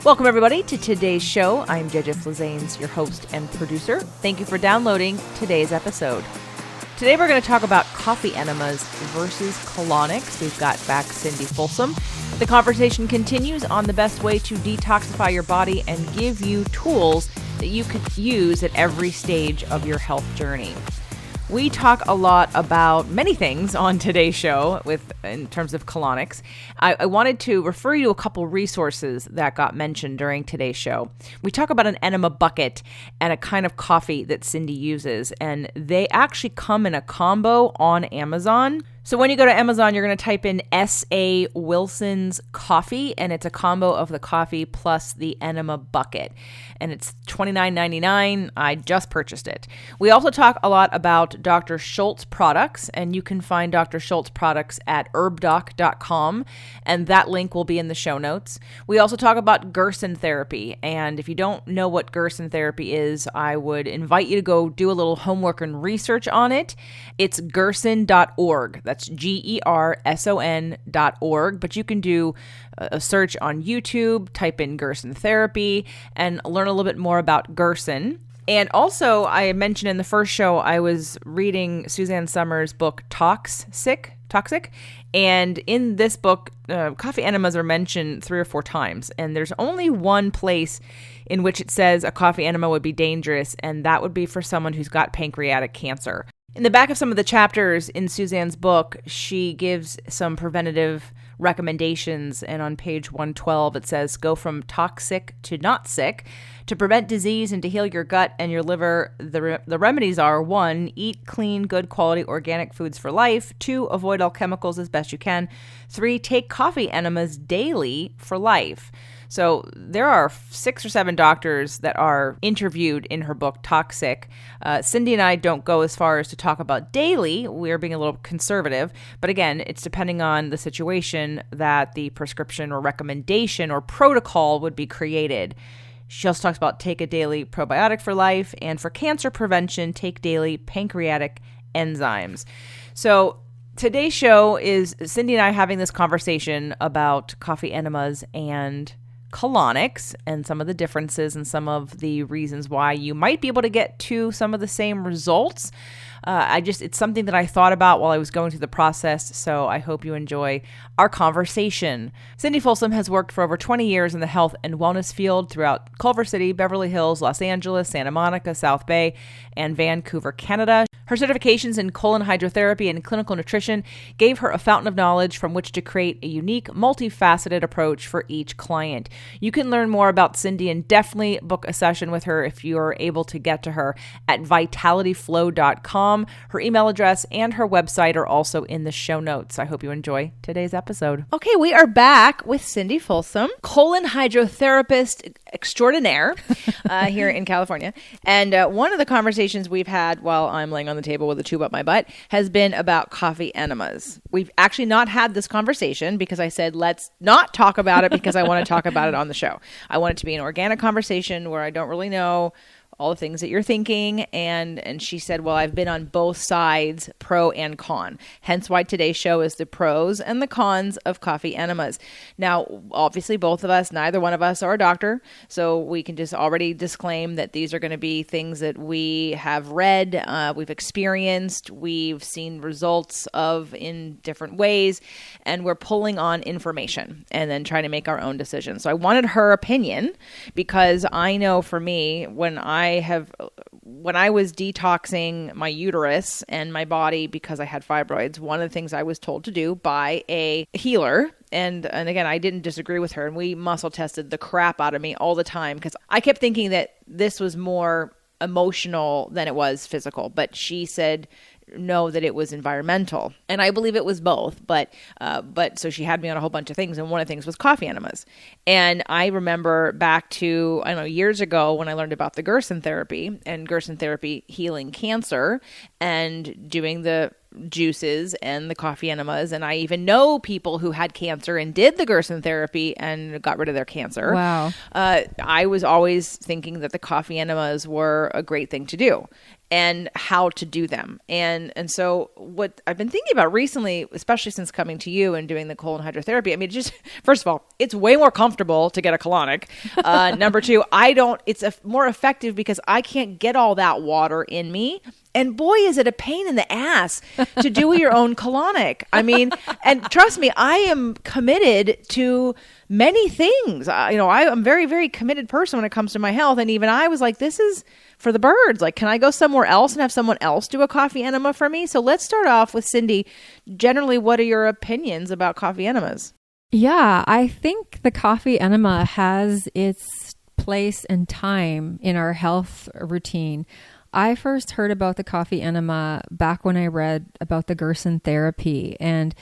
Welcome, everybody, to today's show. I'm JJ Flazanes, your host and producer. Thank you for downloading today's episode. Today, we're going to talk about coffee enemas versus colonics. We've got back Cindy Folsom. The conversation continues on the best way to detoxify your body and give you tools that you could use at every stage of your health journey. We talk a lot about many things on today's show in terms of colonics. I wanted to refer you to a couple resources that got mentioned during today's show. We talk about an enema bucket and a kind of coffee that Cindy uses, and they actually come in a combo on Amazon. So when you go to Amazon, you're going to type in S.A. Wilson's coffee, and it's a combo of the coffee plus the enema bucket. And it's $29.99. I just purchased it. We also talk a lot about Dr. Schultz products, and you can find Dr. Schultz products at herbdoc.com, and that link will be in the show notes. We also talk about Gerson therapy, and if you don't know what Gerson therapy is, I would invite you to go do a little homework and research on it. It's gerson.org. That's GERSON.org, but you can do a search on YouTube, type in Gerson therapy, and learn a little bit more about Gerson. And I mentioned in the first show, I was reading Suzanne Somers' book, Toxic. And in this book, coffee enemas are mentioned 3 or 4 times. And there's only one place in which it says a coffee enema would be dangerous, and that would be for someone who's got pancreatic cancer. In the back of some of the chapters in Suzanne's book, she gives some preventative recommendations, and on page 112 it says, go from toxic to not sick. To prevent disease and to heal your gut and your liver, the remedies are: 1, eat clean, good quality organic foods for life. 2, avoid all chemicals as best you can. 3, take coffee enemas daily for life. So there are 6 or 7 doctors that are interviewed in her book, Toxic. Cindy and I don't go as far as to talk about daily. We're being a little conservative. But again, it's depending on the situation that the prescription or recommendation or protocol would be created. She also talks about take a daily probiotic for life, and for cancer prevention, take daily pancreatic enzymes. So today's show is Cindy and I having this conversation about coffee enemas and colonics and some of the differences and some of the reasons why you might be able to get to some of the same results. It's something that I thought about while I was going through the process, so I hope you enjoy our conversation. Cindy Folsom has worked for over 20 years in the health and wellness field throughout Culver City, Beverly Hills, Los Angeles, Santa Monica, South Bay, and Vancouver, Canada. Her certifications in colon hydrotherapy and clinical nutrition gave her a fountain of knowledge from which to create a unique, multifaceted approach for each client. You can learn more about Cindy and definitely book a session with her if you're able to get to her at vitalityflow.com. Her email address and her website are also in the show notes. I hope you enjoy today's episode. Okay, we are back with Cindy Folsom, colon hydrotherapist extraordinaire here in California. And one of the conversations we've had while I'm laying on the table with a tube up my butt has been about coffee enemas. We've actually not had this conversation because I said, let's not talk about it because I want to talk about it on the show. I want it to be an organic conversation where I don't really know all the things that you're thinking. And she said, well, I've been on both sides, pro and con. Hence why today's show is the pros and the cons of coffee enemas. Now, obviously, both of us, neither one of us are a doctor. So we can just already disclaim that these are going to be things that we have read, we've experienced, we've seen results of in different ways, and we're pulling on information and then trying to make our own decisions. So I wanted her opinion because I know for me, when I was detoxing my uterus and my body because I had fibroids, one of the things I was told to do by a healer, and again, I didn't disagree with her, and we muscle tested the crap out of me all the time because I kept thinking that this was more emotional than it was physical, but she said no, that it was environmental. And I believe it was both, but so she had me on a whole bunch of things, and one of the things was coffee enemas. And I remember back to, years ago when I learned about the Gerson therapy and Gerson therapy healing cancer and doing the juices and the coffee enemas. And I even know people who had cancer and did the Gerson therapy and got rid of their cancer. Wow. I was always thinking that the coffee enemas were a great thing to do. and how to do them. And so what I've been thinking about recently, especially since coming to you and doing the colon hydrotherapy, I mean, just first of all, it's way more comfortable to get a colonic. Number two, it's more effective because I can't get all that water in me. And boy, is it a pain in the ass to do your own colonic. I mean, and trust me, I am committed to many things. I'm a very, very committed person when it comes to my health. And even I was like, this is for the birds. Like, can I go somewhere else and have someone else do a coffee enema for me? So let's start off with Cindy. Generally, what are your opinions about coffee enemas? Yeah, I think the coffee enema has its place and time in our health routine. I first heard about the coffee enema back when I read about the Gerson therapy, and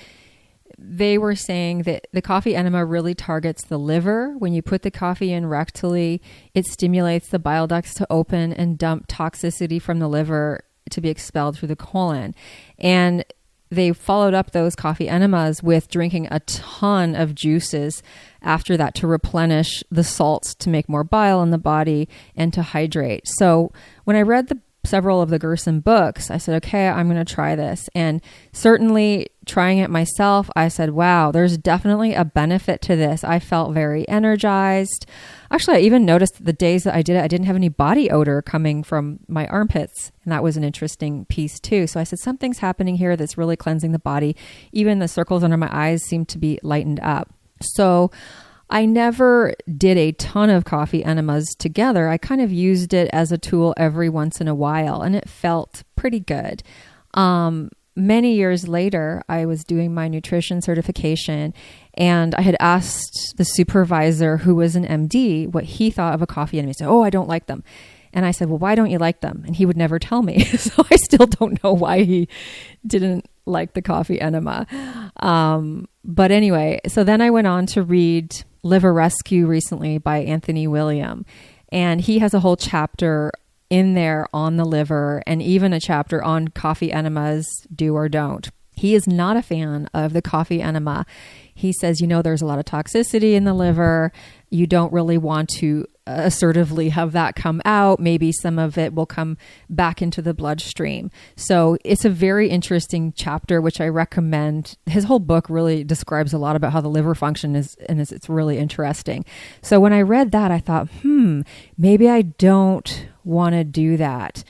they were saying that the coffee enema really targets the liver. When you put the coffee in rectally, it stimulates the bile ducts to open and dump toxicity from the liver to be expelled through the colon. And they followed up those coffee enemas with drinking a ton of juices after that to replenish the salts to make more bile in the body and to hydrate. So when I read several of the Gerson books, I said, okay, I'm going to try this. And certainly trying it myself, I said, wow, there's definitely a benefit to this. I felt very energized. Actually, I even noticed the days that I did it, I didn't have any body odor coming from my armpits. And that was an interesting piece too. So I said, something's happening here that's really cleansing the body. Even the circles under my eyes seemed to be lightened up. So I never did a ton of coffee enemas together. I kind of used it as a tool every once in a while, and it felt pretty good. Many years later, I was doing my nutrition certification, and I had asked the supervisor, who was an MD, what he thought of a coffee enema. He said, "Oh, I don't like them." And I said, "Well, why don't you like them?" And he would never tell me. So I still don't know why he didn't like the coffee enema. But anyway, so then I went on to read Liver Rescue recently by Anthony William. And he has a whole chapter in there on the liver, and even a chapter on coffee enemas, do or don't. He is not a fan of the coffee enema. He says, there's a lot of toxicity in the liver. You don't really want to assertively have that come out. Maybe some of it will come back into the bloodstream. So it's a very interesting chapter, which I recommend. His whole book really describes a lot about how the liver function is, and it's really interesting. So when I read that, I thought, maybe I don't want to do that.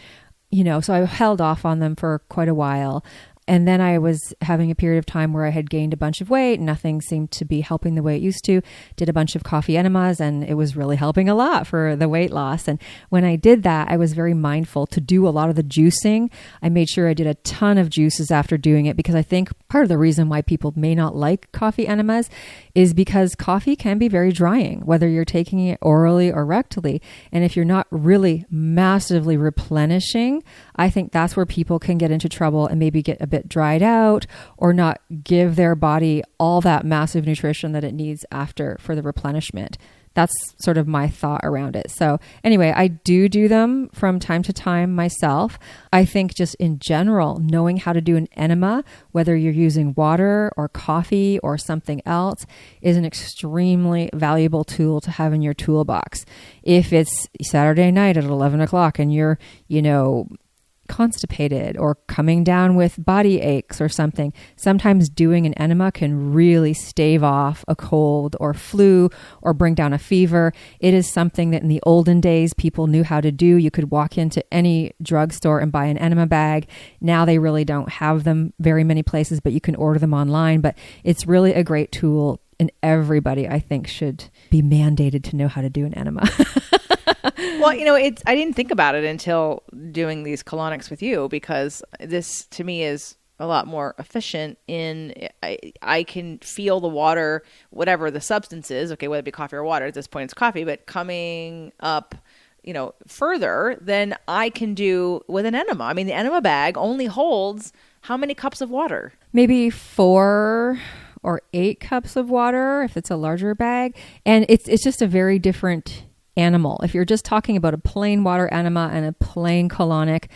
So I held off on them for quite a while. And then I was having a period of time where I had gained a bunch of weight. Nothing seemed to be helping the way it used to. Did a bunch of coffee enemas, and it was really helping a lot for the weight loss. And when I did that, I was very mindful to do a lot of the juicing. I made sure I did a ton of juices after doing it, because I think part of the reason why people may not like coffee enemas is because coffee can be very drying, whether you're taking it orally or rectally. And if you're not really massively replenishing, I think that's where people can get into trouble and maybe get a bit dried out or not give their body all that massive nutrition that it needs after for the replenishment. That's sort of my thought around it. So anyway, I do them from time to time myself. I think just in general, knowing how to do an enema, whether you're using water or coffee or something else, is an extremely valuable tool to have in your toolbox. If it's Saturday night at 11 o'clock and you're, constipated or coming down with body aches or something, sometimes doing an enema can really stave off a cold or flu or bring down a fever. It is something that in the olden days people knew how to do. You could walk into any drugstore and buy an enema bag. Now they really don't have them very many places, but you can order them online. But it's really a great tool, and everybody, I think, should be mandated to know how to do an enema. Well, I didn't think about it until doing these colonics with you, because this to me is a lot more efficient I can feel the water, whatever the substance is, okay, whether it be coffee or water, at this point it's coffee, but coming up, further than I can do with an enema. I mean, the enema bag only holds how many cups of water? Maybe 4 or 8 cups of water if it's a larger bag. And it's just a very different animal. If you're just talking about a plain water enema and a plain colonic,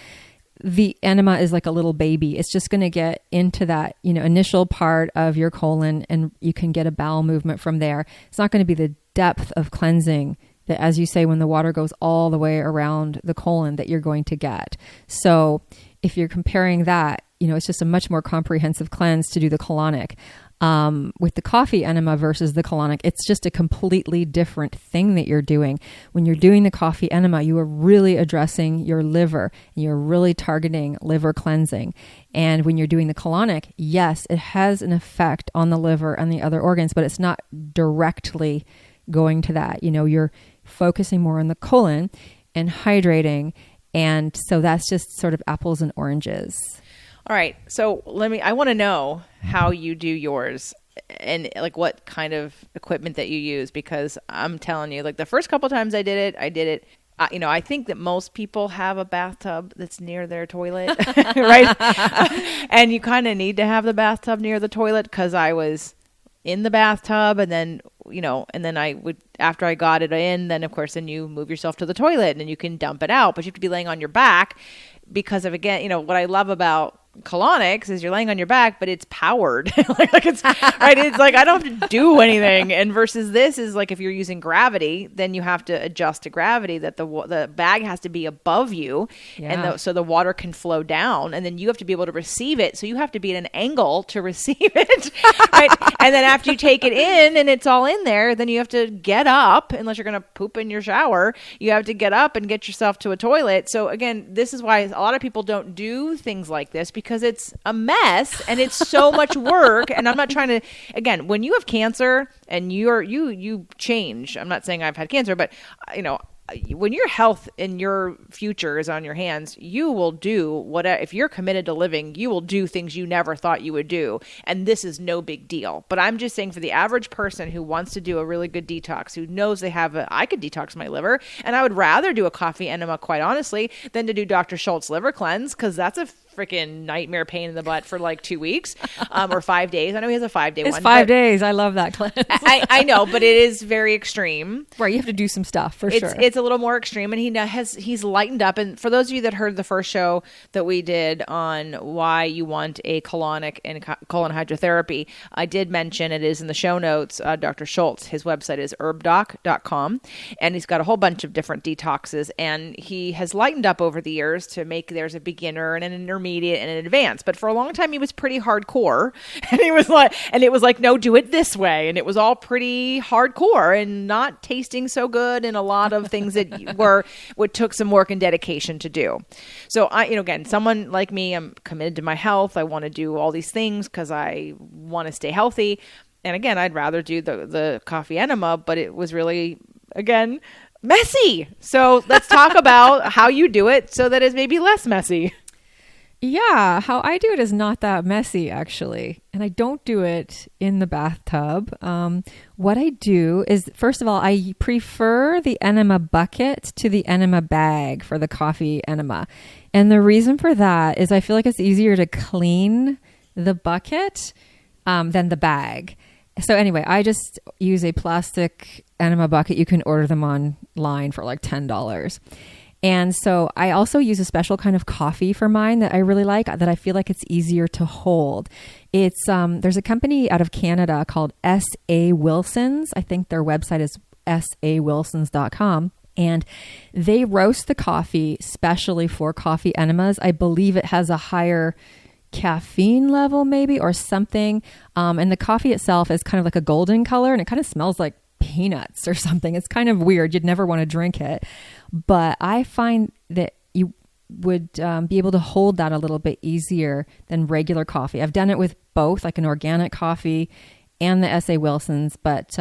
the enema is like a little baby. It's just going to get into that, initial part of your colon, and you can get a bowel movement from there. It's not going to be the depth of cleansing that, as you say, when the water goes all the way around the colon, that you're going to get. So if you're comparing that, it's just a much more comprehensive cleanse to do the colonic. With the coffee enema versus the colonic, it's just a completely different thing that you're doing. When you're doing the coffee enema, you are really addressing your liver, and you're really targeting liver cleansing. And when you're doing the colonic, yes, it has an effect on the liver and the other organs, but it's not directly going to that. You're focusing more on the colon and hydrating. And so that's just sort of apples and oranges. All right. So I want to know how you do yours and like what kind of equipment that you use, because I'm telling you, like the first couple times I did it. I think that most people have a bathtub that's near their toilet, right? And you kind of need to have the bathtub near the toilet, because I was in the bathtub and then, and then I would, after I got it in, then of course, then you move yourself to the toilet and then you can dump it out, but you have to be laying on your back because of, again, what I love about Colonics is you're laying on your back, but it's powered. like it's right. It's like I don't have to do anything. And versus this is like if you're using gravity, then you have to adjust to gravity. That the bag has to be above you, and so the water can flow down, and then you have to be able to receive it. So you have to be at an angle to receive it, right? And then after you take it in and it's all in there, then you have to get up. Unless you're going to poop in your shower, you have to get up and get yourself to a toilet. So again, this is why a lot of people don't do things like this, because it's a mess and it's so much work. And I'm not trying to, again, when you have cancer and you change, I'm not saying I've had cancer, but when your health and your future is on your hands, you will do whatever. If you're committed to living, you will do things you never thought you would do. And this is no big deal. But I'm just saying, for the average person who wants to do a really good detox, who knows I could detox my liver, and I would rather do a coffee enema, quite honestly, than to do Dr. Schultz liver cleanse, because that's a freaking nightmare pain in the butt for like 2 weeks or 5 days. I know he has a 5-day one. It's 5 days. I love that cleanse. I know, but it is very extreme. Right. You have to do some stuff for sure. It's a little more extreme, and he's lightened up. And for those of you that heard the first show that we did on why you want a colonic and colon hydrotherapy, I did mention, it is in the show notes, Dr. Schultz, his website is herbdoc.com, and he's got a whole bunch of different detoxes, and he has lightened up over the years to make there's a beginner and an intermediate and an advanced. But for a long time he was pretty hardcore, and it was like, no, do it this way, and it was all pretty hardcore and not tasting so good, and a lot of things that what took some work and dedication to do. So again, someone like me, I'm committed to my health. I want to do all these things because I want to stay healthy. And again, I'd rather do the coffee enema, but it was really, again, messy. So let's talk about how you do it so that it's maybe less messy. Yeah, how I do it is not that messy, actually. And I don't do it in the bathtub. What I do is, first of all, I prefer the enema bucket to the enema bag for the coffee enema. And the reason for that is I feel like it's easier to clean the bucket than the bag. So anyway, I just use a plastic enema bucket. You can order them online for like $10. And so I also use a special kind of coffee for mine that I really like, that I feel like it's easier to hold. It's there's a company out of Canada called S.A. Wilson's. I think their website is sawilsons.com. And they roast the coffee specially for coffee enemas. I believe it has a higher caffeine level maybe or something. And the coffee itself is kind of like a golden color, and it kind of smells like peanuts or something. It's kind of weird. You'd never want to drink it. But I find that you would be able to hold that a little bit easier than regular coffee. I've done it with both, like an organic coffee and the S.A. Wilson's. But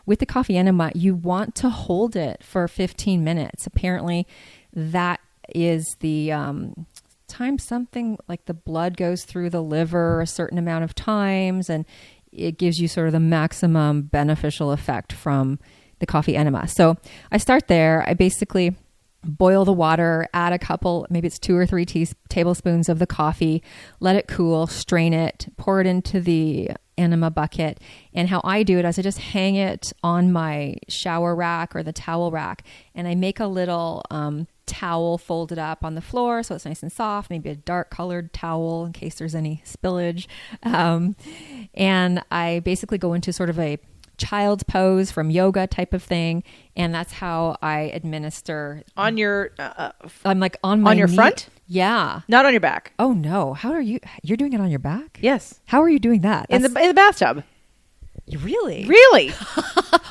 with the coffee enema, you want to hold it for 15 minutes. Apparently, that is the time something like the blood goes through the liver a certain amount of times, and it gives you sort of the maximum beneficial effect from the coffee enema. So I start there. I basically boil the water, add a couple, maybe it's 2 or 3 tablespoons of the coffee, let it cool, strain it, pour it into the enema bucket. And how I do it is I just hang it on my shower rack or the towel rack, and I make a little towel folded up on the floor so it's nice and soft, maybe a dark colored towel in case there's any spillage. And I basically go into sort of a child's pose from yoga type of thing. And that's how I administer. On your, I'm like on my on your knee. front? Yeah. Not on your back. Oh no. How are you? You're doing it on your back? Yes. How are you doing that? In the bathtub. Really? Really?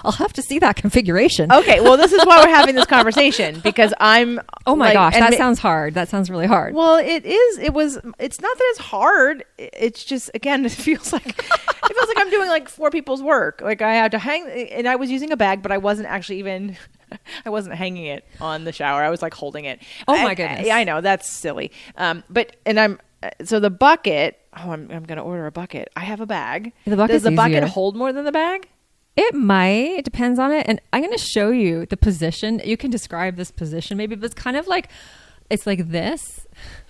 I'll have to see that configuration. Okay. Well, this is why we're having this conversation, because I'm. Oh my like, gosh, and that sounds hard. That sounds really hard. Well, it is. It's not that it's hard. It's just, again, it feels like I'm doing like 4 people's work. Like I had to hang, and I was using a bag, but I wasn't actually even. I wasn't hanging it on the shower. I was like holding it. Oh my goodness. I know that's silly. So the bucket. Oh, I'm going to order a bucket. I have a bag. The bucket's Does the bucket easier. hold more than the bag? It might. It depends on it. And I'm going to show you the position. You can describe this position maybe, but it's kind of like, it's like this.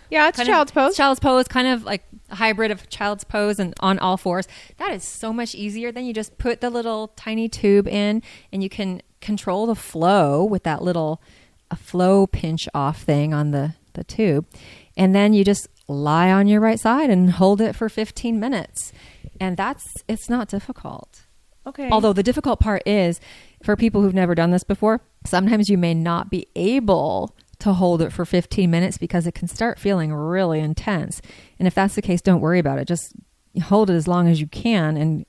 Yeah, it's child's pose. It's child's pose, kind of like a hybrid of child's pose and on all fours. That is so much easier. Then you just put the little tiny tube in and you can control the flow with that little a flow pinch off thing on the tube. And then you just lie on your right side and hold it for 15 minutes. And it's not difficult. Okay. Although the difficult part is for people who've never done this before, sometimes you may not be able to hold it for 15 minutes because it can start feeling really intense. And if that's the case, don't worry about it. Just hold it as long as you can. And,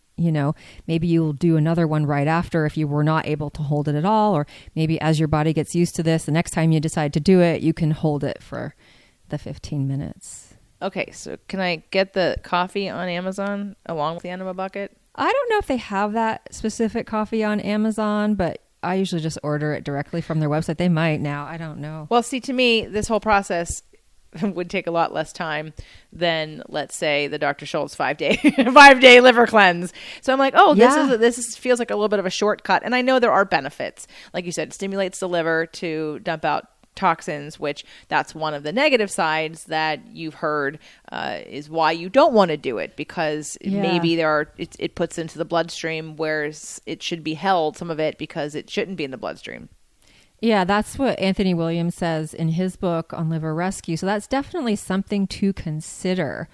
maybe you'll do another one right after if you were not able to hold it at all. Or maybe as your body gets used to this, the next time you decide to do it, you can hold it for the 15 minutes. Okay. So can I get the coffee on Amazon along with the enema bucket? I don't know if they have that specific coffee on Amazon, but I usually just order it directly from their website. They might now. I don't know. Well, see, to me, this whole process would take a lot less time than, let's say, the Dr. Schultz 5-day liver cleanse. So I'm like, oh, this feels like a little bit of a shortcut. And I know there are benefits. Like you said, it stimulates the liver to dump out toxins, which that's one of the negative sides that you've heard is why you don't want to do it, because maybe it puts into the bloodstream where it should be held, some of it, because it shouldn't be in the bloodstream. Yeah, that's what Anthony Williams says in his book on liver rescue. So that's definitely something to consider.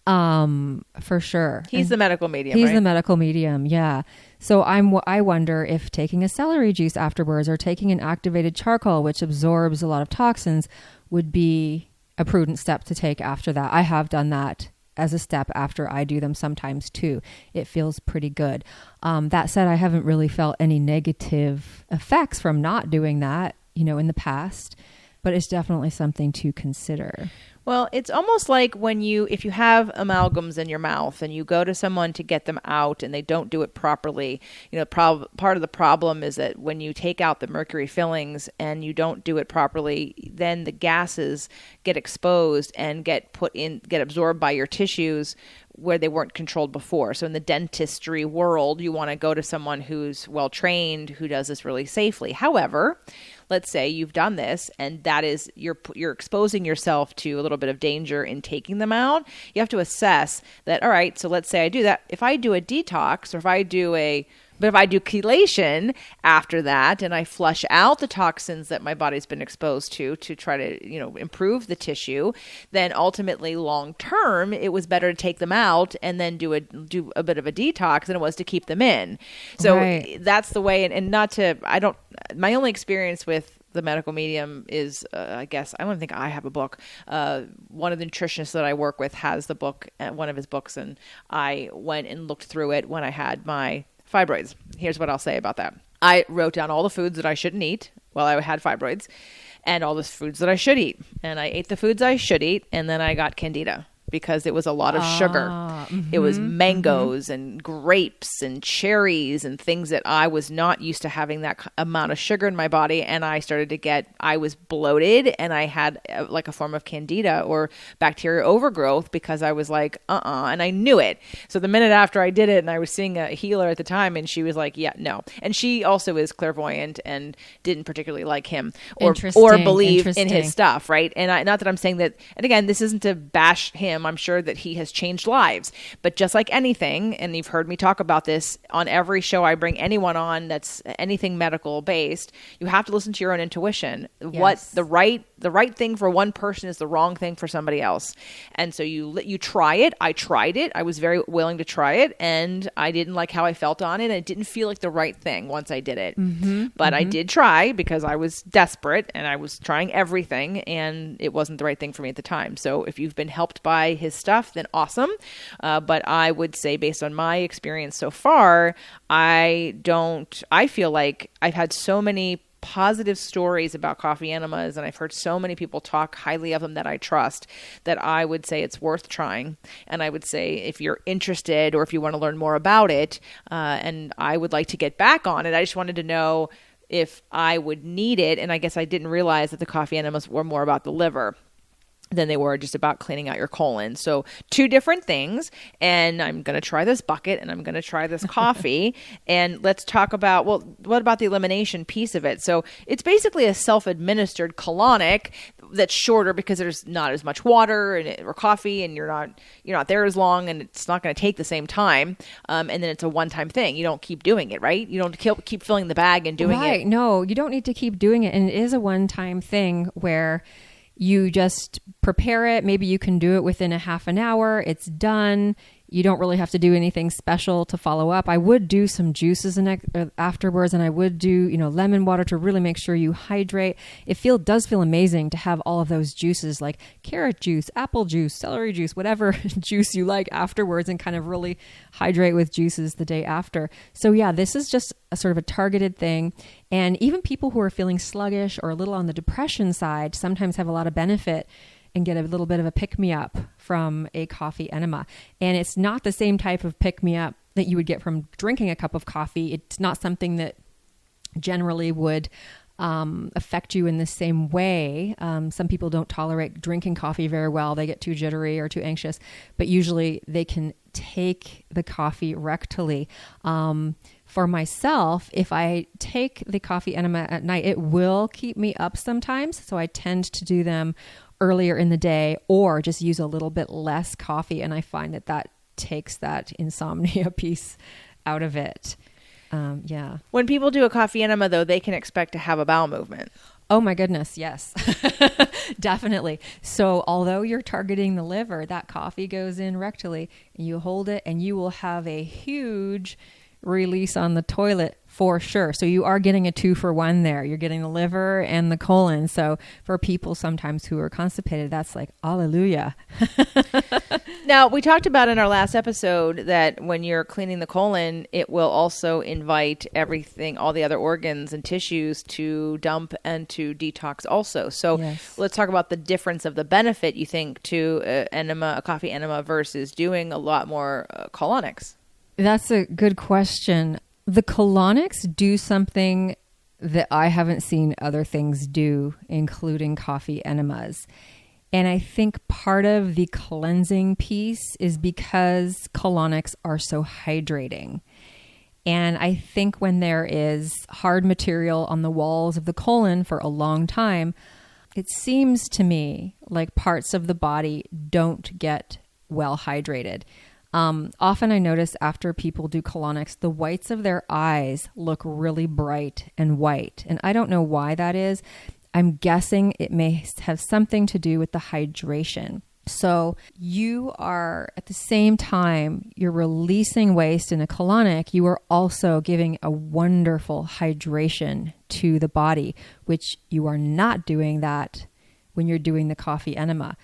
For sure. He's the medical medium, He's right? the medical medium, yeah. So I wonder if taking a celery juice afterwards or taking an activated charcoal, which absorbs a lot of toxins, would be a prudent step to take after that. I have done that as a step after I do them sometimes too. It feels pretty good. That said, I haven't really felt any negative effects from not doing that, in the past, but it's definitely something to consider. Well, it's almost like if you have amalgams in your mouth and you go to someone to get them out and they don't do it properly, part of the problem is that when you take out the mercury fillings and you don't do it properly, then the gases get exposed and get absorbed by your tissues where they weren't controlled before. So in the dentistry world, you want to go to someone who's well trained, who does this really safely. However, let's say you've done this and that is you're exposing yourself to a little bit of danger in taking them out. You have to assess that, all right, so let's say I do that. If I do a detox, or if I do chelation after that and I flush out the toxins that my body's been exposed to try to, improve the tissue, then ultimately long term, it was better to take them out and then do a bit of a detox than it was to keep them in. So That's the way. And my only experience with the medical medium is, I guess, I don't think I have a book. One of the nutritionists that I work with has the book, one of his books, and I went and looked through it when I had my fibroids. Here's what I'll say about that. I wrote down all the foods that I shouldn't eat while I had fibroids and all the foods that I should eat. And I ate the foods I should eat, and then I got candida because it was a lot of sugar. It was mangoes and grapes and cherries and things that I was not used to having that amount of sugar in my body. And I was bloated and I had like a form of candida or bacteria overgrowth because I was like, and I knew it. So the minute after I did it, and I was seeing a healer at the time, and she was like, yeah, no. And she also is clairvoyant and didn't particularly like him or believe in his stuff. Right. And not that I'm saying that, and again, this isn't to bash him him, I'm sure that he has changed lives. But just like anything, and you've heard me talk about this on every show I bring anyone on that's anything medical based, you have to listen to your own intuition. Yes. What the right thing for one person is the wrong thing for somebody else. And so you try it. I tried it. I was very willing to try it, and I didn't like how I felt on it. And it didn't feel like the right thing once I did it. But I did try because I was desperate and I was trying everything, and it wasn't the right thing for me at the time. So if you've been helped by his stuff, then awesome. But I would say, based on my experience so far, I feel like I've had so many positive stories about coffee enemas, and I've heard so many people talk highly of them that I trust, that I would say it's worth trying. And I would say, if you're interested or if you want to learn more about it, and I would like to get back on it, I just wanted to know if I would need it. And I guess I didn't realize that the coffee enemas were more about the liver than they were just about cleaning out your colon. So 2 different things. And I'm going to try this bucket and I'm going to try this coffee. And let's talk about, well, what about the elimination piece of it? So it's basically a self-administered colonic that's shorter because there's not as much water or coffee, and you're not there as long, and it's not going to take the same time. And then it's a one-time thing. You don't keep doing it, right? You don't keep filling the bag and doing it. Right. No, you don't need to keep doing it. And it is a one-time thing where you just prepare it. Maybe you can do it within a half an hour. It's done. You don't really have to do anything special to follow up. I would do some juices afterwards, and I would do, lemon water to really make sure you hydrate. It does feel amazing to have all of those juices, like carrot juice, apple juice, celery juice, whatever juice you like afterwards, and kind of really hydrate with juices the day after. So yeah, this is just a sort of a targeted thing. And even people who are feeling sluggish or a little on the depression side sometimes have a lot of benefit and get a little bit of a pick-me-up from a coffee enema. And it's not the same type of pick-me-up that you would get from drinking a cup of coffee. It's not something that generally would affect you in the same way. Some people don't tolerate drinking coffee very well. They get too jittery or too anxious, but usually they can take the coffee rectally. For myself, if I take the coffee enema at night, it will keep me up sometimes. So I tend to do them earlier in the day, or just use a little bit less coffee. And I find that takes that insomnia piece out of it. Yeah. When people do a coffee enema, though, they can expect to have a bowel movement. Oh my goodness. Yes, definitely. So although you're targeting the liver, that coffee goes in rectally, and you hold it, and you will have a huge release on the toilet for sure. So you are getting a 2-for-1 there. You're getting the liver and the colon. So for people sometimes who are constipated, that's like, hallelujah. Now, we talked about in our last episode that when you're cleaning the colon, it will also invite everything, all the other organs and tissues to dump and to detox also. So yes. Let's talk about the difference of the benefit, you think, to a coffee enema versus doing a lot more colonics. That's a good question. The colonics do something that I haven't seen other things do, including coffee enemas. And I think part of the cleansing piece is because colonics are so hydrating. And I think when there is hard material on the walls of the colon for a long time, it seems to me like parts of the body don't get well hydrated. Often I notice after people do colonics, the whites of their eyes look really bright and white. And I don't know why that is. I'm guessing it may have something to do with the hydration. So you are, at the same time, you're releasing waste in a colonic, you are also giving a wonderful hydration to the body, which you are not doing that when you're doing the coffee enema.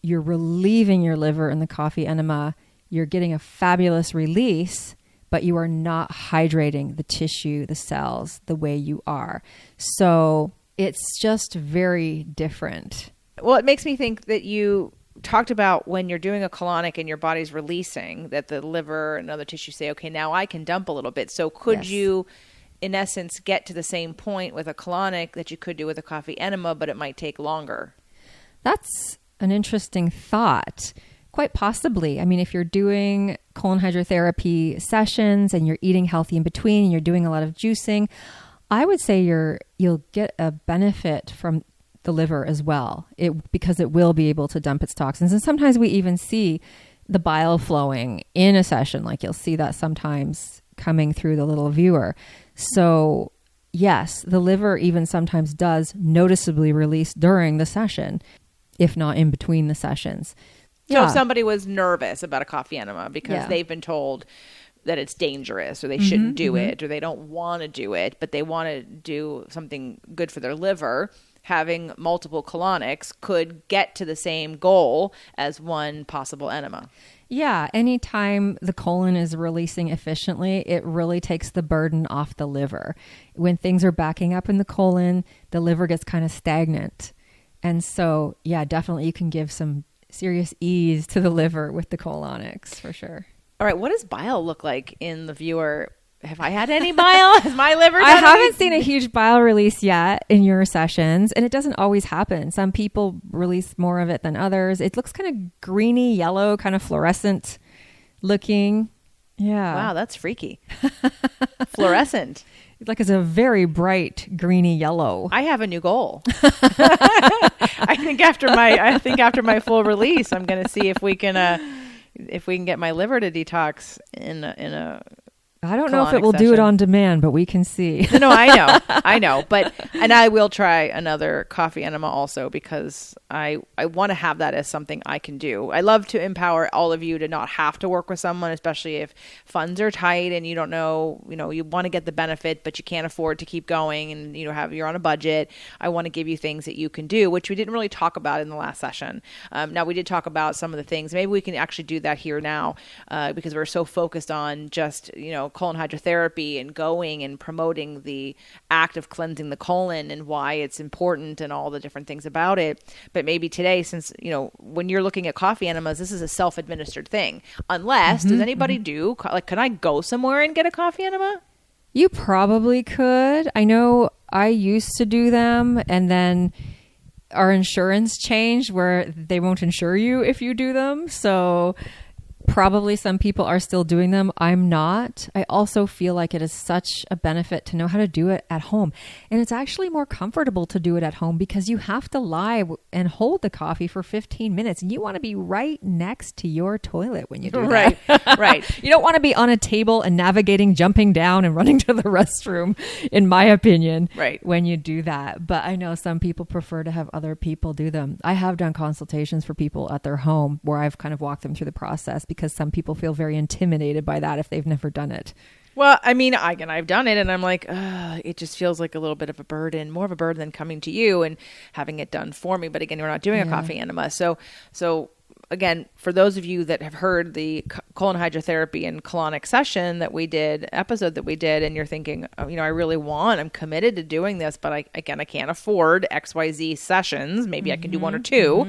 You're relieving your liver in the coffee enema. You're getting a fabulous release, but you are not hydrating the tissue, the cells, the way you are. So it's just very different. Well, it makes me think that you talked about when you're doing a colonic and your body's releasing, that the liver and other tissues say, okay, now I can dump a little bit. So could you, in essence, get to the same point with a colonic that you could do with a coffee enema, but it might take longer? That's an interesting thought. Quite possibly. I mean, if you're doing colon hydrotherapy sessions and you're eating healthy in between and you're doing a lot of juicing, I would say you'll get a benefit from the liver as well, because it will be able to dump its toxins. And sometimes we even see the bile flowing in a session. Like you'll see that sometimes coming through the little viewer. So yes, the liver even sometimes does noticeably release during the session, if not in between the sessions. So if somebody was nervous about a coffee enema because Yeah. they've been told that it's dangerous or they shouldn't do it or they don't want to do it, but they want to do something good for their liver, having multiple colonics could get to the same goal as one possible enema. Yeah, anytime the colon is releasing efficiently, it really takes the burden off the liver. When things are backing up in the colon, the liver gets kind of stagnant. And so, yeah, definitely you can give some serious ease to the liver with the colonics for sure. All right, what does bile look like in the viewer? Have I had any bile? Has my liver done I haven't anything? seen a huge bile release yet in your sessions, and it doesn't always happen. Some people release more of it than others. It looks kind of greeny yellow, kind of fluorescent looking. Yeah. Wow, that's freaky. Fluorescent. Like it's a very bright greeny yellow. I have a new goal. I think after my full release, I'm going to see if we can get my liver to detox in a I don't know if it colonic will do it session. on demand, but we can see. No, I know, and I will try another coffee enema also because I want to have that as something I can do. I love to empower all of you to not have to work with someone, especially if funds are tight and you don't know, you want to get the benefit, but you can't afford to keep going and you're on a budget. I want to give you things that you can do, which we didn't really talk about in the last session. Now we did talk about some of the things. Maybe we can actually do that here now because we're so focused on just, colon hydrotherapy and going and promoting the act of cleansing the colon and why it's important and all the different things about it. But maybe today, since, when you're looking at coffee enemas, this is a self-administered thing. Unless, does anybody do, like, can I go somewhere and get a coffee enema? You probably could. I know I used to do them, and then our insurance changed where they won't insure you if you do them. So probably some people are still doing them. I'm not. I also feel like it is such a benefit to know how to do it at home. And it's actually more comfortable to do it at home because you have to lie and hold the coffee for 15 minutes. And you want to be right next to your toilet when you do that. Right. You don't want to be on a table and navigating, jumping down and running to the restroom, in my opinion, Right. when you do that. But I know some people prefer to have other people do them. I have done consultations for people at their home where I've kind of walked them through the process because some people feel very intimidated by that if they've never done it. Well, I mean, I've done it and I'm like, it just feels like a little bit of a burden, more of a burden than coming to you and having it done for me. But again, we're not doing a coffee enema. So again, for those of you that have heard the colon hydrotherapy and colonic session episode that we did, and you're thinking, I'm committed to doing this, but I can't afford XYZ sessions. Maybe I can do one or two.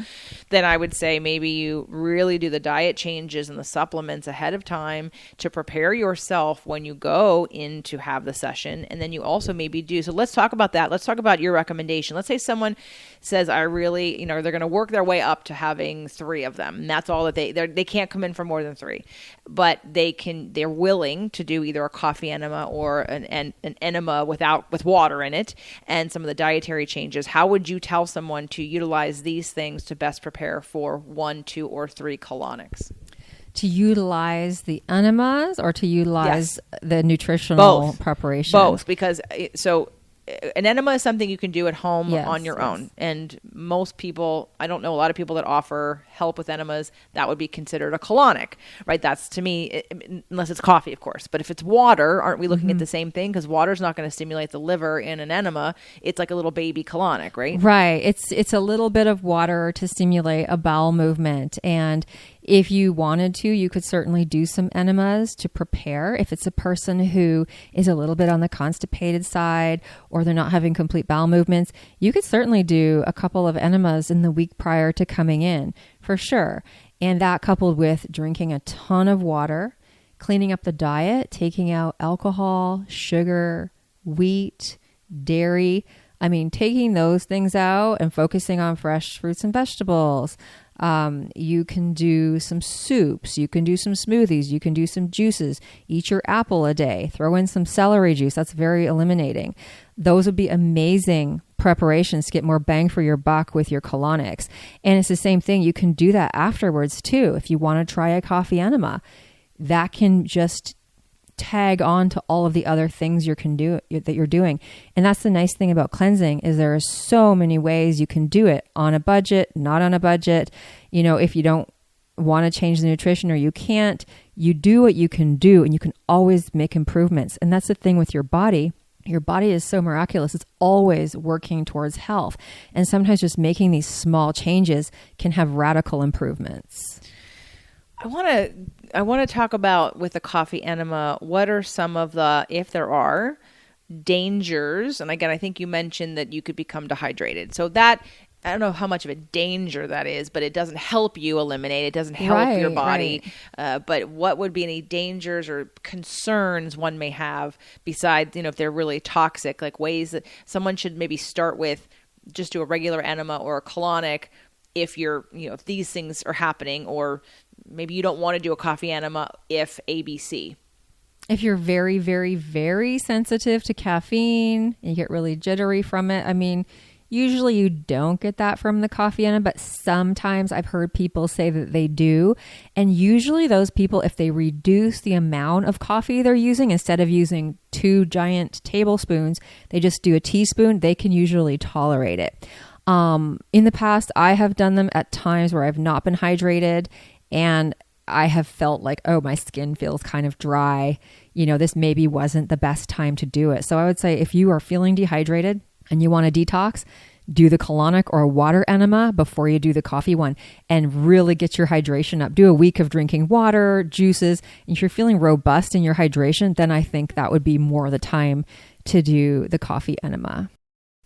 Then I would say maybe you really do the diet changes and the supplements ahead of time to prepare yourself when you go in to have the session. And then you also maybe do. So let's talk about that. Let's talk about your recommendation. Let's say someone says, they're going to work their way up to having 3 of them. And that's all that they can't come in for more than 3, but they're willing to do either a coffee enema or an enema with water in it and some of the dietary changes. How would you tell someone to utilize these things to best prepare for 1, 2, or 3 colonics? To utilize the enemas or to utilize the nutritional preparation? Both, because an enema is something you can do at home on your own. And most people, I don't know a lot of people that offer help with enemas. That would be considered a colonic, right? That's, to me, unless it's coffee, of course. But if it's water, aren't we looking at the same thing? Because water is not going to stimulate the liver in an enema. It's like a little baby colonic, right? Right. It's a little bit of water to stimulate a bowel movement. And if you wanted to, you could certainly do some enemas to prepare. If it's a person who is a little bit on the constipated side or they're not having complete bowel movements, you could certainly do a couple of enemas in the week prior to coming in, for sure. And that coupled with drinking a ton of water, cleaning up the diet, taking out alcohol, sugar, wheat, dairy. I mean, taking those things out and focusing on fresh fruits and vegetables, You can do some soups. You can do some smoothies. You can do some juices. Eat your apple a day. Throw in some celery juice. That's very eliminating. Those would be amazing preparations to get more bang for your buck with your colonics. And it's the same thing. You can do that afterwards too. If you want to try a coffee enema, that can just tag on to all of the other things that you're doing. And that's the nice thing about cleansing is there are so many ways you can do it on a budget, not on a budget. You know, if you don't want to change the nutrition or you can't, you do what you can do and you can always make improvements. And that's the thing with your body. Your body is so miraculous. It's always working towards health. And sometimes just making these small changes can have radical improvements. I want to talk about with the coffee enema, what are some of the, if there are, dangers? And again, I think you mentioned that you could become dehydrated. So that, I don't know how much of a danger that is, but it doesn't help you eliminate. It doesn't help your body. Right. But what would be any dangers or concerns one may have besides, if they're really toxic, like ways that someone should maybe start with just do a regular enema or a colonic if if these things are happening, or maybe you don't want to do a coffee enema if ABC. If you're very, very, very sensitive to caffeine, you get really jittery from it. I mean, usually you don't get that from the coffee enema, but sometimes I've heard people say that they do. And usually those people, if they reduce the amount of coffee they're using, instead of using 2 giant tablespoons, they just do a teaspoon, they can usually tolerate it. In the past, I have done them at times where I've not been hydrated and I have felt like, oh, my skin feels kind of dry. This maybe wasn't the best time to do it. So I would say if you are feeling dehydrated and you want to detox, do the colonic or a water enema before you do the coffee one and really get your hydration up. Do a week of drinking water, juices. And if you're feeling robust in your hydration, then I think that would be more the time to do the coffee enema.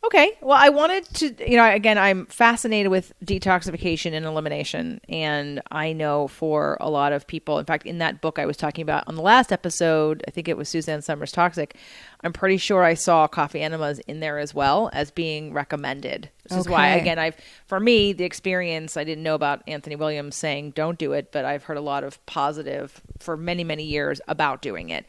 Okay. Well, I wanted to, again, I'm fascinated with detoxification and elimination. And I know for a lot of people, in fact, in that book I was talking about on the last episode, I think it was Suzanne Summers Toxic, I'm pretty sure I saw coffee enemas in there as well as being recommended. This is why, again, for me, the experience, I didn't know about Anthony Williams saying don't do it, but I've heard a lot of positive for many, many years about doing it.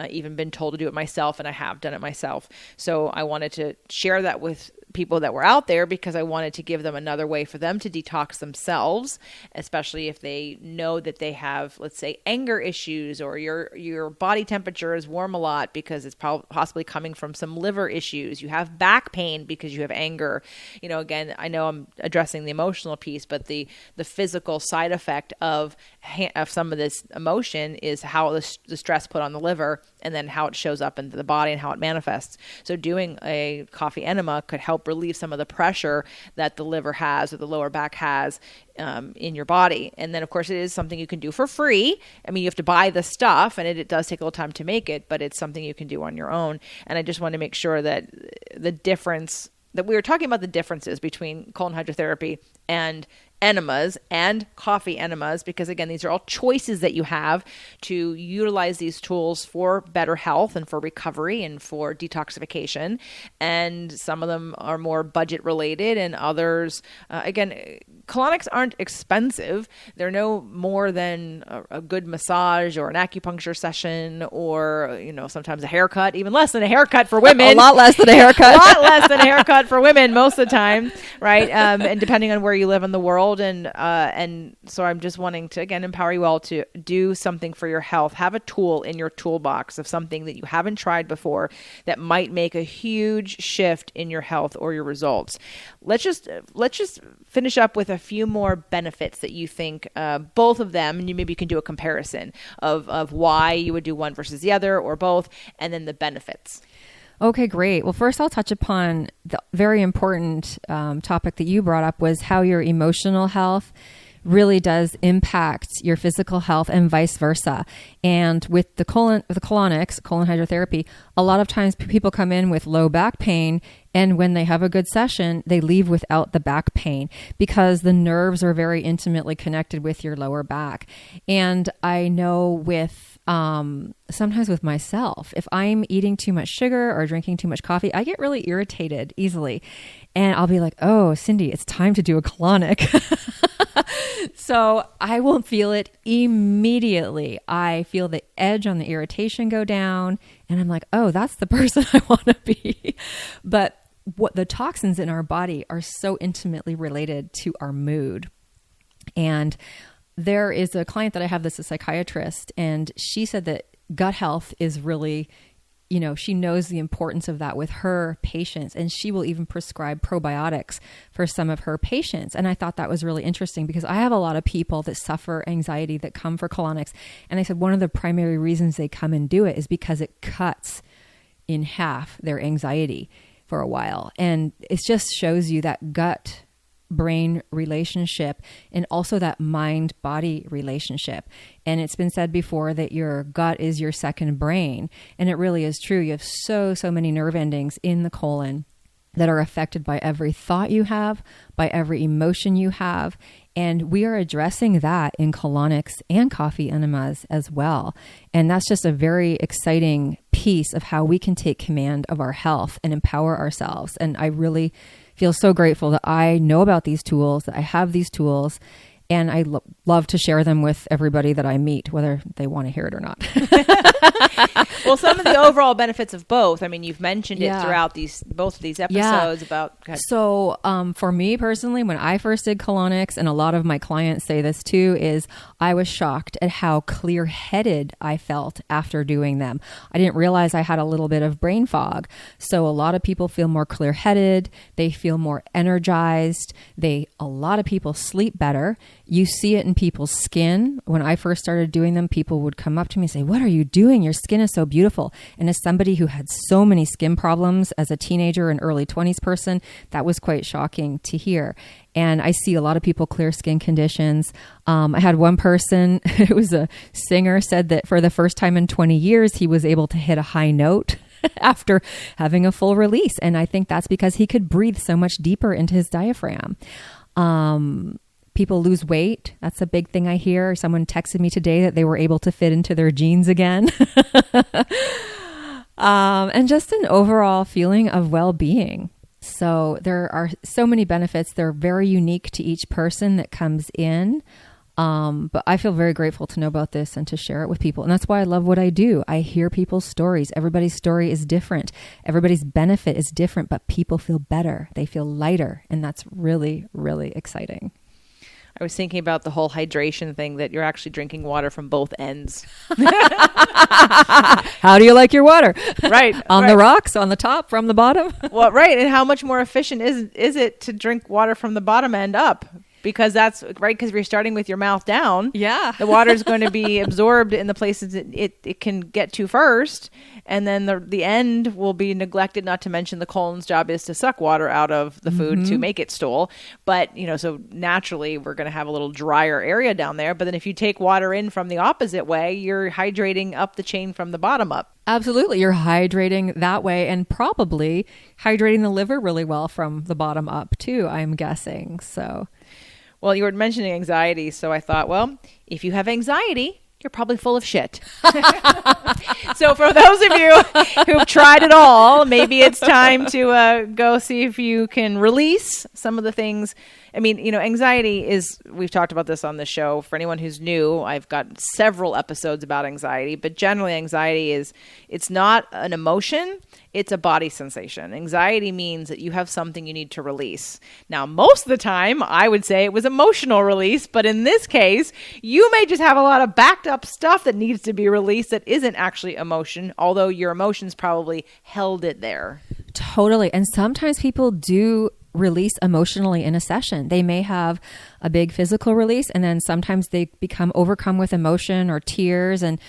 Even been told to do it myself, and I have done it myself. So I wanted to share that with people that were out there because I wanted to give them another way for them to detox themselves, especially if they know that they have, let's say, anger issues or your body temperature is warm a lot because it's possibly coming from some liver issues. You have back pain because you have anger. Again, I know I'm addressing the emotional piece, but the physical side effect of some of this emotion is how the stress put on the liver and then how it shows up into the body and how it manifests. So doing a coffee enema could help relieve some of the pressure that the liver has or the lower back has in your body. And then, of course, it is something you can do for free. I mean, you have to buy the stuff, and it does take a little time to make it, but it's something you can do on your own. And I just want to make sure that the difference, that we were talking about the differences between colon hydrotherapy and enemas and coffee enemas, because again, these are all choices that you have to utilize these tools for better health and for recovery and for detoxification. And some of them are more budget related, and others, again, colonics aren't expensive. They're no more than a good massage or an acupuncture session or, sometimes a haircut, even less than a haircut for women. A lot less than a haircut. A lot less than a haircut for women most of the time, right? And depending on where you live in the world. And so I'm just wanting to, again, empower you all to do something for your health. Have a tool in your toolbox of something that you haven't tried before that might make a huge shift in your health or your results. Let's just finish up with a few more benefits that you think, both of them, and you maybe can do a comparison of why you would do one versus the other or both, and then the benefits. Okay, great. Well, first I'll touch upon the very important topic that you brought up was how your emotional health really does impact your physical health and vice versa. And with the colonics, colon hydrotherapy, a lot of times people come in with low back pain, and when they have a good session, they leave without the back pain because the nerves are very intimately connected with your lower back. And I know with sometimes with myself, if I'm eating too much sugar or drinking too much coffee, I get really irritated easily. And I'll be like, oh, Cindy, it's time to do a colonic. So I will feel it immediately. I feel the edge on the irritation go down, and I'm like, oh, that's the person I want to be. But what the toxins in our body are so intimately related to our mood. And there is a client that I have that's a psychiatrist, and she said that gut health is really, she knows the importance of that with her patients, and she will even prescribe probiotics for some of her patients. And I thought that was really interesting because I have a lot of people that suffer anxiety that come for colonics. And I said one of the primary reasons they come and do it is because it cuts in half their anxiety for a while. And it just shows you that gut brain relationship and also that mind body relationship. And it's been said before that your gut is your second brain. And it really is true. You have so many nerve endings in the colon that are affected by every thought you have, by every emotion you have. And we are addressing that in colonics and coffee enemas as well. And that's just a very exciting piece of how we can take command of our health and empower ourselves. And I really feel so grateful that I know about these tools, that I have these tools, and I love to share them with everybody that I meet, whether they want to hear it or not. Well, some of the overall benefits of both. I mean, you've mentioned it throughout both of these episodes about. So for me personally, when I first did colonics, and a lot of my clients say this too, is I was shocked at how clear-headed I felt after doing them. I didn't realize I had a little bit of brain fog. So a lot of people feel more clear-headed. They feel more energized. A lot of people sleep better. You see it in people's skin. When I first started doing them, people would come up to me and say, "What are you doing? Your skin is so beautiful." And as somebody who had so many skin problems as a teenager and early 20s person, that was quite shocking to hear. And I see a lot of people clear skin conditions. I had one person who was a singer said that for the first time in 20 years, he was able to hit a high note after having a full release. And I think that's because he could breathe so much deeper into his diaphragm. People lose weight. That's a big thing I hear. Someone texted me today that they were able to fit into their jeans again. And just an overall feeling of well-being. So there are so many benefits. They're very unique to each person that comes in. But I feel very grateful to know about this and to share it with people. And that's why I love what I do. I hear people's stories. Everybody's story is different. Everybody's benefit is different, but people feel better. They feel lighter. And that's really, really exciting. I was thinking about the whole hydration thing, that you're actually drinking water from both ends. How do you like your water? Right. On the rocks, on the top, from the bottom? Well, right. And how much more efficient is it to drink water from the bottom end up? Because that's right. Because if you're starting with your mouth down, the water is going to be absorbed in the places it can get to first. And then the end will be neglected, not to mention the colon's job is to suck water out of the food to make it stool. But, so naturally we're going to have a little drier area down there. But then if you take water in from the opposite way, you're hydrating up the chain from the bottom up. Absolutely. You're hydrating that way, and probably hydrating the liver really well from the bottom up too, I'm guessing. So, well, you were mentioning anxiety. So I thought, well, if you have anxiety, you're probably full of shit. So for those of you who've tried it all, maybe it's time to go see if you can release some of the things. I mean, anxiety is, we've talked about this on the show. For anyone who's new, I've got several episodes about anxiety, but generally anxiety it's not an emotion, it's a body sensation. Anxiety means that you have something you need to release. Now, most of the time, I would say it was emotional release, but in this case, you may just have a lot of backed up stuff that needs to be released that isn't actually emotion, although your emotions probably held it there. Totally. And sometimes people do release emotionally in a session. They may have a big physical release, and then sometimes they become overcome with emotion or tears, and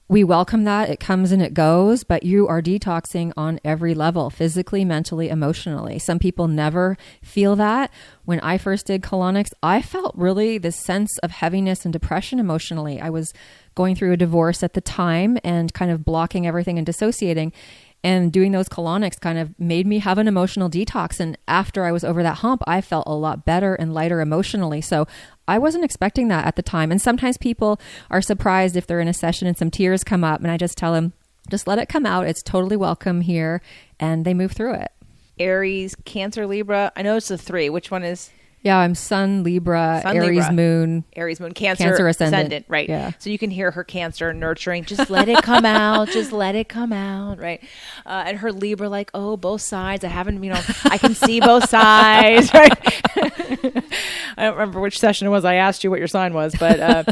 we welcome that. It comes and it goes, but you are detoxing on every level, physically, mentally, emotionally. Some people never feel that. When I first did colonics, I felt really this sense of heaviness and depression emotionally. I was going through a divorce at the time and kind of blocking everything and dissociating. And doing those colonics kind of made me have an emotional detox. And after I was over that hump, I felt a lot better and lighter emotionally. So I wasn't expecting that at the time. And sometimes people are surprised if they're in a session and some tears come up. And I just tell them, just let it come out. It's totally welcome here. And they move through it. Aries, Cancer, Libra. I know it's the three. Which one is? Yeah, I'm Sun, Libra, Aries moon. Aries moon, Cancer ascendant. Right. Yeah. So you can hear her Cancer nurturing, just let it come out, just let it come out, right? And her Libra like, oh, both sides. I haven't, I can see both sides, right? I don't remember which session it was. I asked you what your sign was, but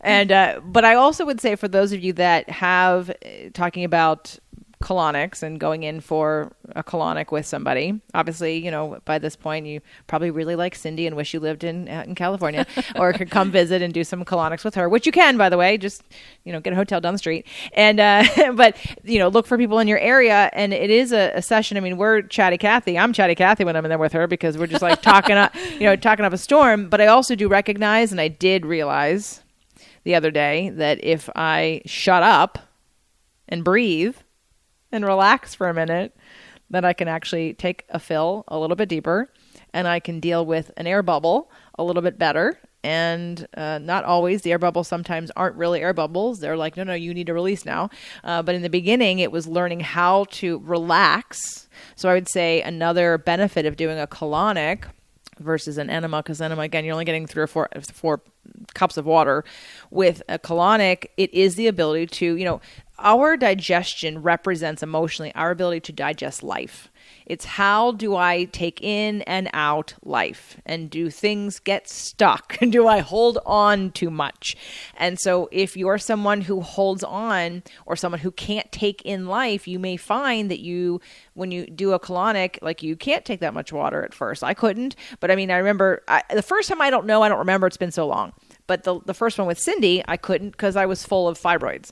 but I also would say for those of you that have talking about colonics and going in for a colonic with somebody. Obviously, by this point, you probably really like Cindy and wish you lived in California or could come visit and do some colonics with her, which you can, by the way, just, get a hotel down the street. And, but, look for people in your area. And it is a session. I mean, we're Chatty Cathy. I'm Chatty Cathy when I'm in there with her because we're just like talking up, talking up a storm. But I also do recognize, and I did realize the other day that if I shut up and breathe, and relax for a minute, then I can actually take a fill a little bit deeper and I can deal with an air bubble a little bit better. And not always. The air bubbles sometimes aren't really air bubbles. They're like, no, you need to release now. But in the beginning, it was learning how to relax. So I would say another benefit of doing a colonic versus an enema, because enema, again, you're only getting 3 or 4 cups of water. With a colonic, it is the ability to, our digestion represents emotionally our ability to digest life. It's how do I take in and out life? And do things get stuck? Do I hold on too much? And so if you're someone who holds on or someone who can't take in life, you may find that when you do a colonic, like you can't take that much water at first. I couldn't. But I remember the first time I don't remember. It's been so long. But the first one with Cindy, I couldn't because I was full of fibroids.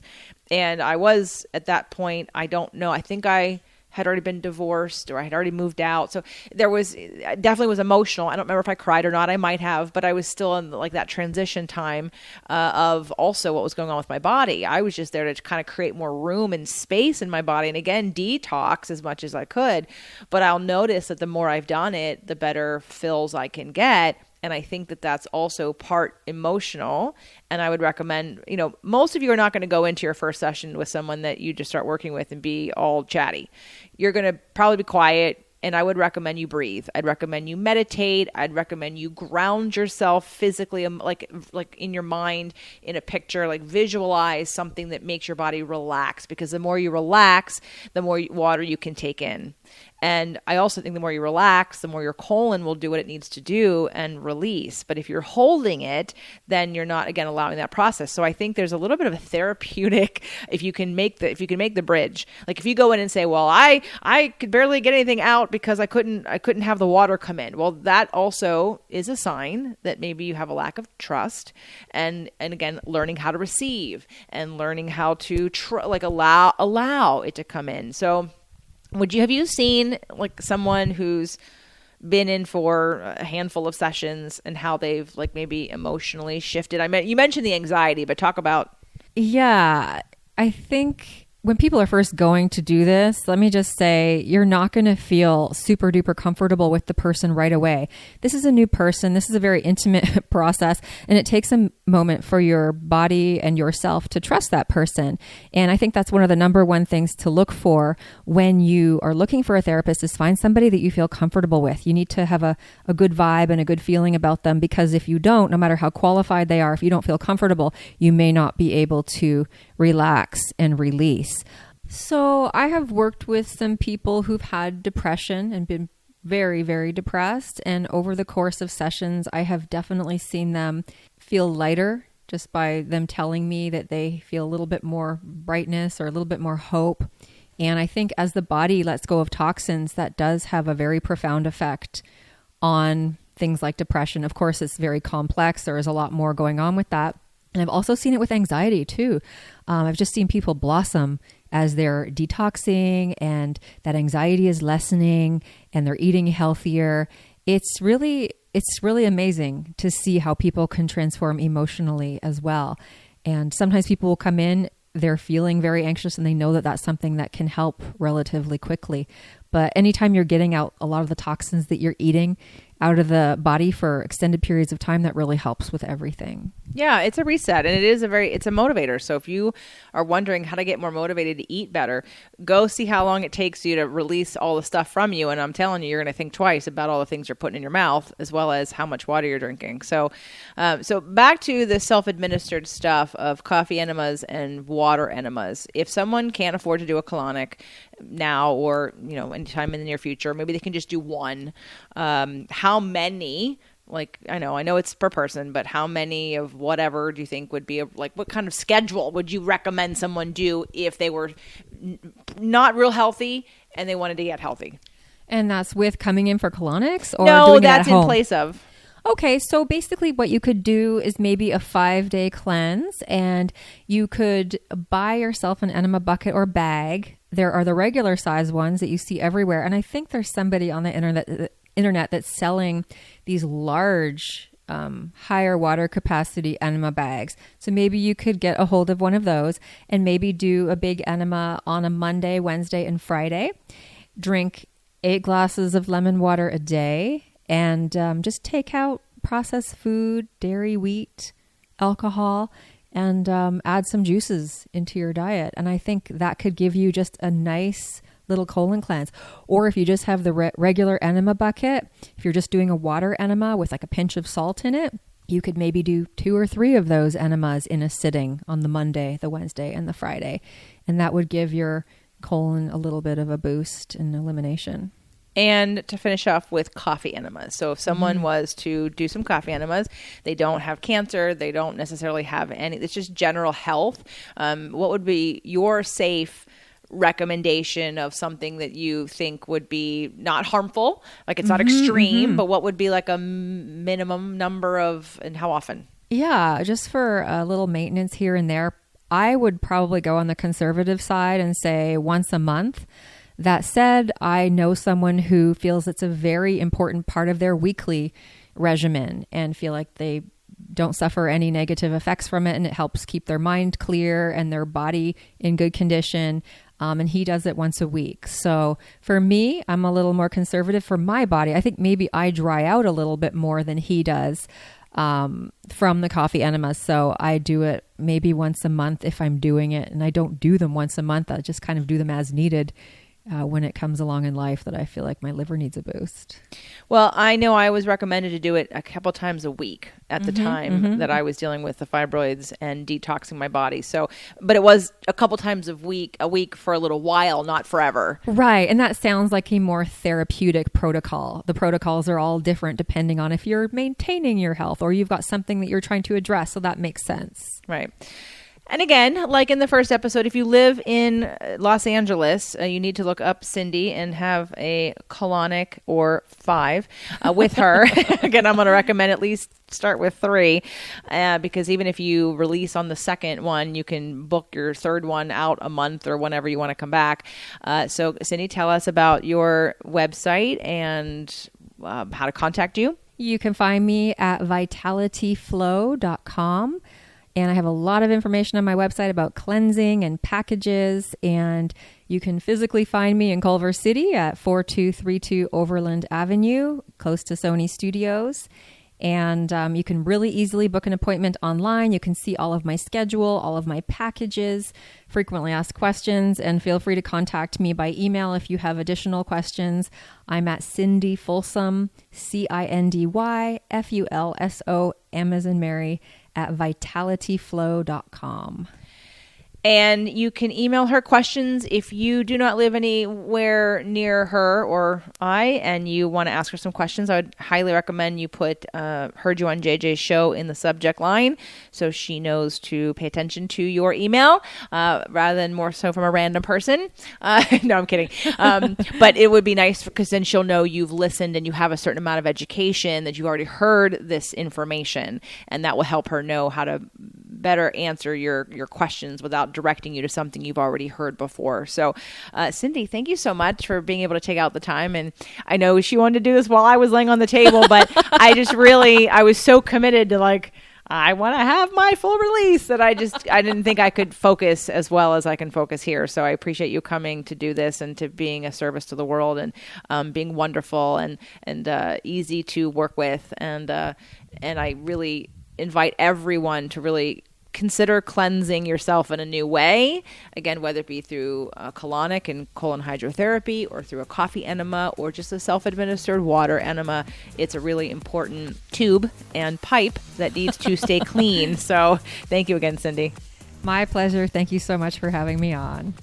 And I was at that point, I don't know, I think I had already been divorced or I had already moved out. So I definitely was emotional. I don't remember if I cried or not. I might have, but I was still in like that transition time of also what was going on with my body. I was just there to kind of create more room and space in my body. And again, detox as much as I could. But I'll notice that the more I've done it, the better fills I can get. And I think that that's also part emotional. And I would recommend, most of you are not going to go into your first session with someone that you just start working with and be all chatty. You're going to probably be quiet. And I would recommend you breathe. I'd recommend you meditate. I'd recommend you ground yourself physically, like in your mind, in a picture, like visualize something that makes your body relax. Because the more you relax, the more water you can take in. And I also think the more you relax, the more your colon will do what it needs to do and release. But if you're holding it, then you're not, again, allowing that process. So I think there's a little bit of a therapeutic, if you can make the bridge. Like if you go in and say, well, I could barely get anything out because I couldn't have the water come in. Well, that also is a sign that maybe you have a lack of trust. And again, learning how to receive and learning how to allow it to come in. So have you seen like someone who's been in for a handful of sessions and how they've like maybe emotionally shifted? You mentioned the anxiety, but talk about. Yeah, I think when people are first going to do this, let me just say, you're not going to feel super duper comfortable with the person right away. This is a new person. This is a very intimate process, and it takes a moment for your body and yourself to trust that person. And I think that's one of the number one things to look for when you are looking for a therapist is find somebody that you feel comfortable with. You need to have a good vibe and a good feeling about them, because if you don't, no matter how qualified they are, if you don't feel comfortable, you may not be able to relax and release. So I have worked with some people who've had depression and been very, very depressed. And over the course of sessions, I have definitely seen them feel lighter just by them telling me that they feel a little bit more brightness or a little bit more hope. And I think as the body lets go of toxins, that does have a very profound effect on things like depression. Of course, it's very complex. There is a lot more going on with that. And I've also seen it with anxiety too. I've just seen people blossom as they're detoxing and that anxiety is lessening and they're eating healthier. It's really amazing to see how people can transform emotionally as well. And sometimes people will come in, they're feeling very anxious and they know that that's something that can help relatively quickly. But anytime you're getting out a lot of the toxins that you're eating, out of the body for extended periods of time, that really helps with everything. Yeah, it's a reset, and it's a motivator. So if you are wondering how to get more motivated to eat better, go see how long it takes you to release all the stuff from you. And I'm telling you, you're going to think twice about all the things you're putting in your mouth, as well as how much water you're drinking. So back to the self-administered stuff of coffee enemas and water enemas. If someone can't afford to do a colonic now, or anytime in the near future, maybe they can just do one. How many? Like, I know it's per person, but how many of whatever do you think would be what kind of schedule would you recommend someone do if they were not real healthy and they wanted to get healthy? And that's with coming in for colonics, or no, doing that's it at home? In place of. Okay, so basically what you could do is maybe a 5-day cleanse, and you could buy yourself an enema bucket or bag. There are the regular size ones that you see everywhere, and I think there's somebody on the internet that's selling these large higher water capacity enema bags. So maybe you could get a hold of one of those and maybe do a big enema on a Monday, Wednesday, and Friday. Drink 8 glasses of lemon water a day, and just take out processed food, dairy, wheat, alcohol, and add some juices into your diet. And I think that could give you just a nice little colon cleanse. Or if you just have the regular enema bucket, if you're just doing a water enema with like a pinch of salt in it, you could maybe do 2 or 3 of those enemas in a sitting on the Monday, the Wednesday, and the Friday. And that would give your colon a little bit of a boost in elimination. And to finish off with coffee enemas. So if someone was to do some coffee enemas, they don't have cancer, they don't necessarily have any, it's just general health. What would be your safe recommendation of something that you think would be not harmful? Like it's not extreme, but what would be like a minimum number of, and how often? Yeah, just for a little maintenance here and there, I would probably go on the conservative side and say once a month. That said, I know someone who feels it's a very important part of their weekly regimen and feel like they don't suffer any negative effects from it, and it helps keep their mind clear and their body in good condition. And he does it once a week. So for me, I'm a little more conservative for my body. I think maybe I dry out a little bit more than he does from the coffee enemas. So I do it maybe once a month if I'm doing it, and I don't do them once a month. I just kind of do them as needed. When it comes along in life that I feel like my liver needs a boost. Well, I know I was recommended to do it a couple times a week at the time that I was dealing with the fibroids and detoxing my body. So, but it was a couple times a week for a little while, not forever. Right. And that sounds like a more therapeutic protocol. The protocols are all different depending on if you're maintaining your health or you've got something that you're trying to address. So that makes sense. Right. And again, like in the first episode, if you live in Los Angeles, you need to look up Cindy and have a colonic or 5 with her. Again, I'm going to recommend at least start with 3 because even if you release on the second one, you can book your third one out a month or whenever you want to come back. So Cindy, tell us about your website and how to contact you. You can find me at vitalityflow.com. And I have a lot of information on my website about cleansing and packages. And you can physically find me in Culver City at 4232 Overland Avenue, close to Sony Studios. And you can really easily book an appointment online. You can see all of my schedule, all of my packages, frequently asked questions, and feel free to contact me by email if you have additional questions. I'm at Cindy Folsom, CindyFulso, M as in Mary, at vitalityflow.com. And you can email her questions if you do not live anywhere near her or I, and you want to ask her some questions. I would highly recommend you put Heard You on JJ's show in the subject line so she knows to pay attention to your email rather than more so from a random person. No, I'm kidding. But it would be nice because then she'll know you've listened and you have a certain amount of education, that you already heard this information, and that will help her know how to better answer your questions without directing you to something you've already heard before. So, Cindy, thank you so much for being able to take out the time. And I know she wanted to do this while I was laying on the table, but I was so committed to I want to have my full release. That I didn't think I could focus as well as I can focus here. So I appreciate you coming to do this and to being a service to the world and being wonderful and easy to work with. And I really invite everyone to really consider cleansing yourself in a new way. Again, whether it be through a colonic and colon hydrotherapy or through a coffee enema or just a self-administered water enema, it's a really important tube and pipe that needs to stay clean. So thank you again, Cindy. My pleasure. Thank you so much for having me on.